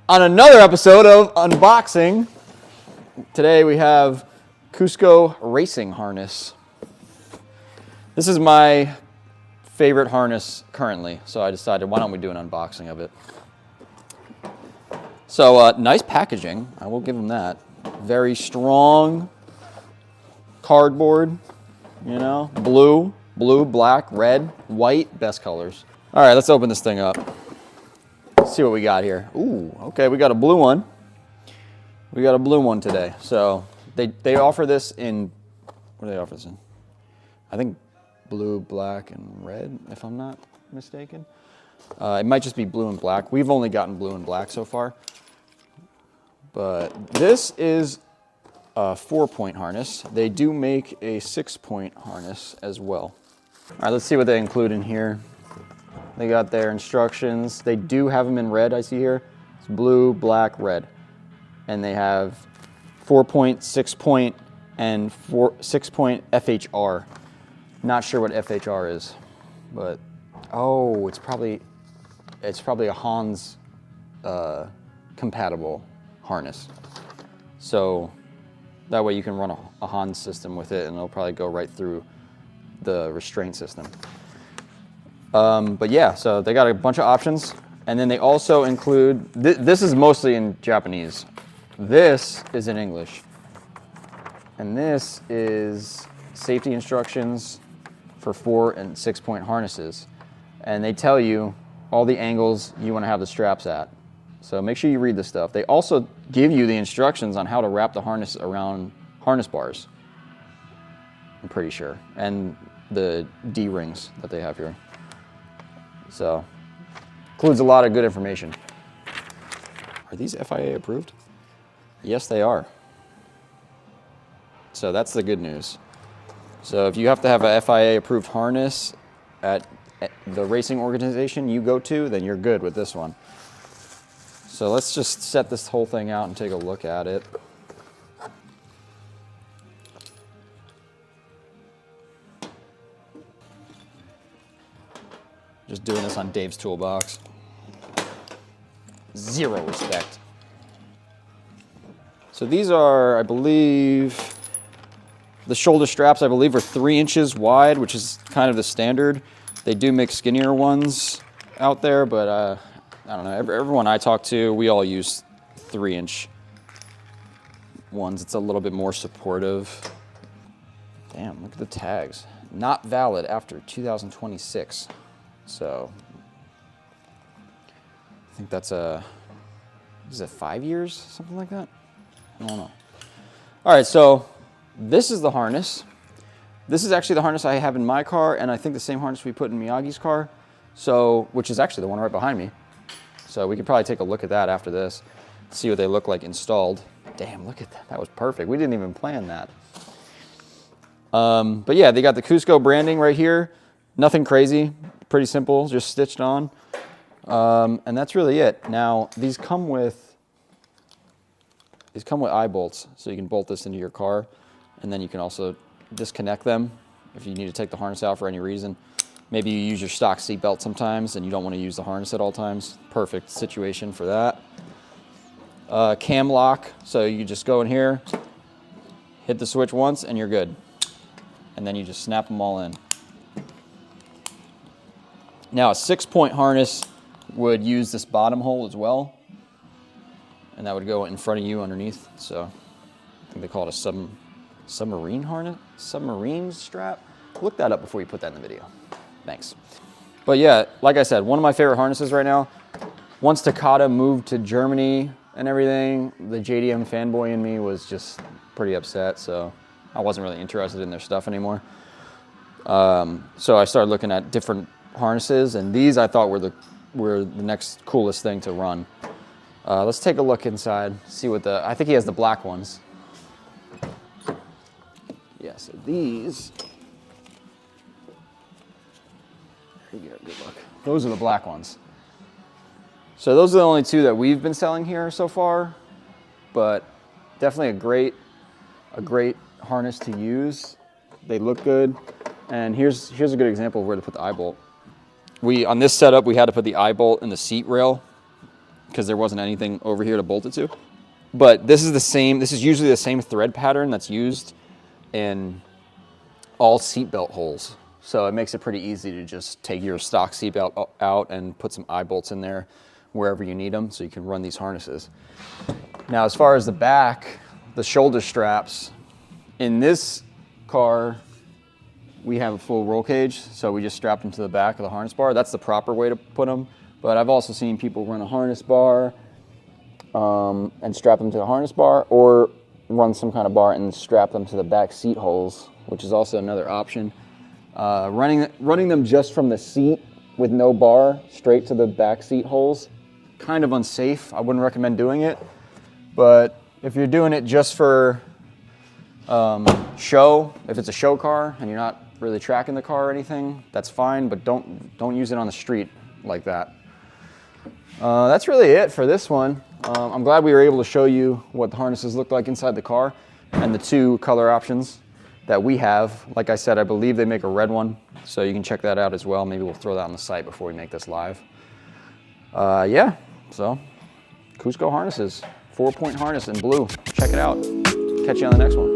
On another episode of Unboxing, today we have CUSCO racing harness. This is my favorite harness currently, so I decided why don't we do an unboxing of it. So nice packaging, I will give them that. Very strong cardboard, you know, blue, black, red, white, best colors. All right, let's open this thing up. See what we got here. Ooh, okay, we got a blue one. We got a blue one today. So they offer this in, what do they offer this in? I think blue, black, and red, if I'm not mistaken. It might just be blue and black. We've only gotten blue and black so far. But this is a 4-point harness. They do make a 6-point harness as well. All right, let's see what they include in here. They got their instructions. They do have them in red, I see here. It's blue, black, red. And they have 4-point, 6-point, and 6-point FHR. Not sure what FHR is, but oh, it's probably a Hans compatible harness. So that way you can run a Hans system with it and it'll probably go right through the restraint system. But yeah, so they got a bunch of options. And then they also include, this is mostly in Japanese. This is in English. And this is safety instructions for 4- and 6-point harnesses. And they tell you all the angles you want to have the straps at. So make sure you read this stuff. They also give you the instructions on how to wrap the harness around harness bars, I'm pretty sure. And the D-rings that they have here. So, includes a lot of good information. Are these FIA approved? Yes, they are. So that's the good news. So if you have to have a FIA approved harness at the racing organization you go to, then you're good with this one. So let's just set this whole thing out and take a look at it. Just doing this on Dave's toolbox. Zero respect. So these are, I believe, the shoulder straps, I believe, are 3 inches wide, which is kind of the standard. They do make skinnier ones out there, but I don't know. Everyone I talk to, we all use 3-inch ones. It's a little bit more supportive. Damn, look at the tags. Not valid after 2026. So I think that's is it 5 years, something like that? I don't know. All right, so this is the harness. This is actually the harness I have in my car, and I think the same harness we put in Miyagi's car, so which is actually the one right behind me. So we could probably take a look at that after this, see what they look like installed. Damn, look at that. That was perfect. We didn't even plan that. But yeah, they got the CUSCO branding right here. Nothing crazy. Pretty simple, just stitched on. And that's really it. Now, these come with eye bolts, so you can bolt this into your car, and then you can also disconnect them if you need to take the harness out for any reason. Maybe you use your stock seat belt sometimes and you don't want to use the harness at all times. Perfect situation for that. Cam lock, so you just go in here, hit the switch once, and you're good. And then you just snap them all in. Now, a 6-point harness would use this bottom hole as well, and that would go in front of you underneath. So I think they call it a submarine harness, submarine strap. Look that up before you put that in the video. Thanks. But yeah, like I said, one of my favorite harnesses right now. Once Takata moved to Germany and everything, the JDM fanboy in me was just pretty upset, so I wasn't really interested in their stuff anymore. So I started looking at different harnesses, and these I thought were the next coolest thing to run. Let's take a look inside, see what I think he has the black ones. Yeah, so these, there you go, good luck. Those are the black ones. So those are the only two that we've been selling here so far, but definitely a great harness to use. They look good, and here's a good example of where to put the eye bolt. On this setup, we had to put the eye bolt in the seat rail because there wasn't anything over here to bolt it to. But this is usually the same thread pattern that's used in all seatbelt holes. So it makes it pretty easy to just take your stock seatbelt out and put some eye bolts in there wherever you need them so you can run these harnesses. Now, as far as the back, the shoulder straps, in this car, we have a full roll cage, so we just strap them to the back of the harness bar. That's the proper way to put them. But I've also seen people run a harness bar and strap them to the harness bar, or run some kind of bar and strap them to the back seat holes, which is also another option. Running them just from the seat with no bar straight to the back seat holes, kind of unsafe. I wouldn't recommend doing it. But if you're doing it just for show, if it's a show car and you're not really tracking the car or anything, that's fine, but don't use it on the street like that. That's really it for this one. I'm glad we were able to show you what the harnesses look like inside the car and the two color options that we have. Like I said, I believe they make a red one, so you can check that out as well. Maybe we'll throw that on the site before we make this live. Yeah, so CUSCO harnesses, 4-point harness in blue. Check it out. Catch you on the next one.